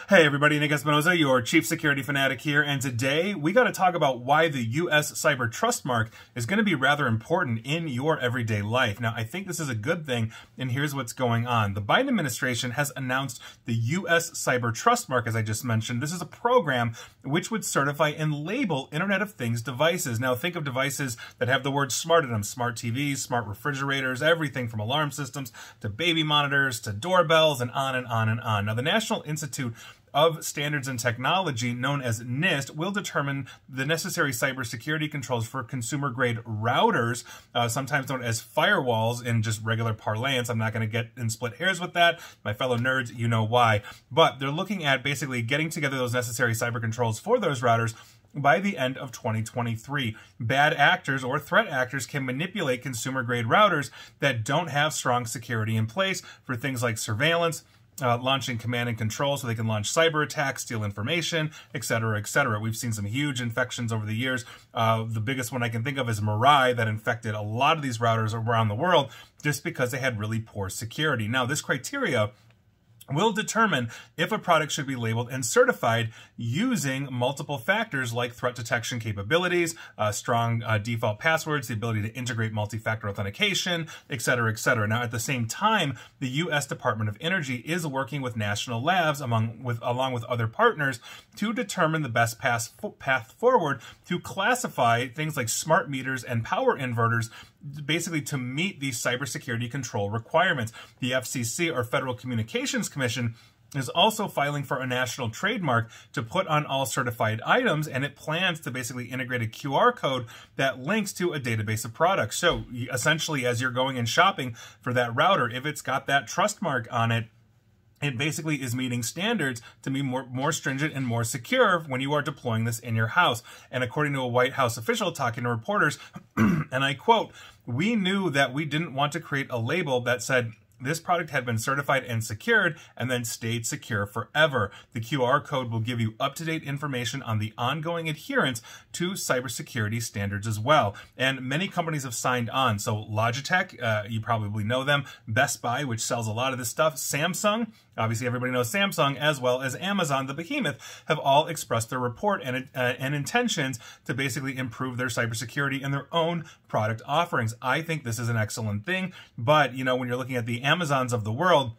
Hey everybody, Nick Espinoza, your Chief Security Fanatic here, and today we got to talk about why the U.S. Cyber Trust Mark is going to be rather important in your everyday life. Now, I think this is a good thing, and here's what's going on. The Biden administration has announced the U.S. Cyber Trust Mark, as I just mentioned. This is a program which would certify and label Internet of Things devices. Now, think of devices that have the word smart in them. Smart TVs, smart refrigerators, everything from alarm systems to baby monitors to doorbells and on and on and on. Now, the National Institute of Standards and Technology, known as NIST, will determine the necessary cybersecurity controls for consumer-grade routers, sometimes known as firewalls in just regular parlance. I'm not going to get in split hairs with that. My fellow nerds, you know why. But they're looking at basically getting together those necessary cyber controls for those routers by the end of 2023. Bad actors or threat actors can manipulate consumer-grade routers that don't have strong security in place for things like surveillance, launching command and control so they can launch cyber attacks, steal information, etc., etc. We've seen some huge infections over the years. The biggest one I can think of is Mirai, that infected a lot of these routers around the world just because they had really poor security. Now, this criteria will determine if a product should be labeled and certified using multiple factors like threat detection capabilities, strong default passwords, the ability to integrate multi-factor authentication, etc., etc. Now, at the same time, the U.S. Department of Energy is working with national labs along with other partners to determine the best path forward to classify things like smart meters and power inverters, basically to meet these cybersecurity control requirements. The FCC, or Federal Communications Commission, is also filing for a national trademark to put on all certified items, and it plans to basically integrate a QR code that links to a database of products. So essentially, as you're going and shopping for that router, if it's got that trust mark on it, it basically is meeting standards to be more stringent and more secure when you are deploying this in your house. And according to a White House official talking to reporters, and I quote, "We knew that we didn't want to create a label that said this product had been certified and secured and then stayed secure forever. The QR code will give you up-to-date information on the ongoing adherence to cybersecurity standards as well." And many companies have signed on. So Logitech, you probably know them, Best Buy, which sells a lot of this stuff, Samsung, obviously everybody knows Samsung, as well as Amazon, the behemoth, have all expressed their report and intentions to basically improve their cybersecurity and their own product offerings. I think this is an excellent thing, but you know, when you're looking at the Amazons of the world,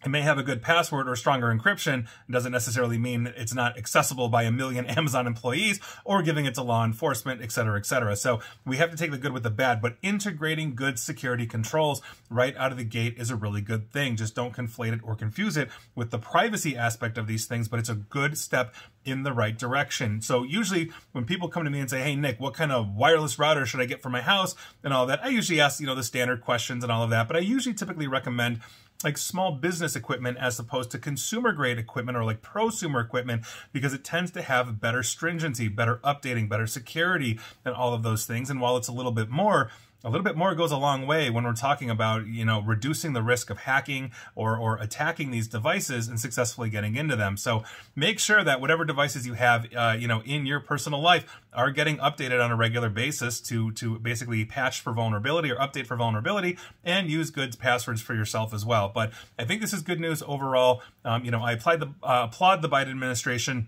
it may have a good password or stronger encryption. It doesn't necessarily mean it's not accessible by a million Amazon employees or giving it to law enforcement, etc., etc. So we have to take the good with the bad, but integrating good security controls right out of the gate is a really good thing. Just don't conflate it or confuse it with the privacy aspect of these things, but it's a good step in the right direction. So usually when people come to me and say, "Hey, Nick, what kind of wireless router should I get for my house?" and all that, I usually ask, the standard questions and all of that, but I usually typically recommend like small business equipment as opposed to consumer grade equipment or like prosumer equipment, because it tends to have better stringency, better updating, better security, and all of those things. And while it's a little bit more goes a long way when we're talking about, reducing the risk of hacking or attacking these devices and successfully getting into them. So make sure that whatever devices you have, in your personal life are getting updated on a regular basis to basically patch for vulnerability or update for vulnerability, and use good passwords for yourself as well. But I think this is good news overall. I applaud the Biden administration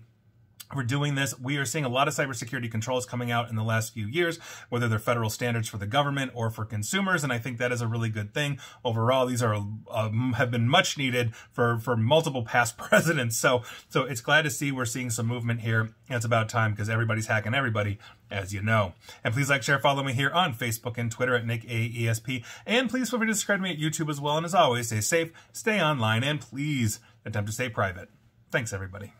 for doing this. We are seeing a lot of cybersecurity controls coming out in the last few years, whether they're federal standards for the government or for consumers, and I think that is a really good thing. Overall, these are have been much needed for multiple past presidents. So it's glad to see we're seeing some movement here. And it's about time, because everybody's hacking everybody, as you know. And please like, share, follow me here on Facebook and Twitter at NickAESP. And please feel free to subscribe to me at YouTube as well. And as always, stay safe, stay online, and please attempt to stay private. Thanks, everybody.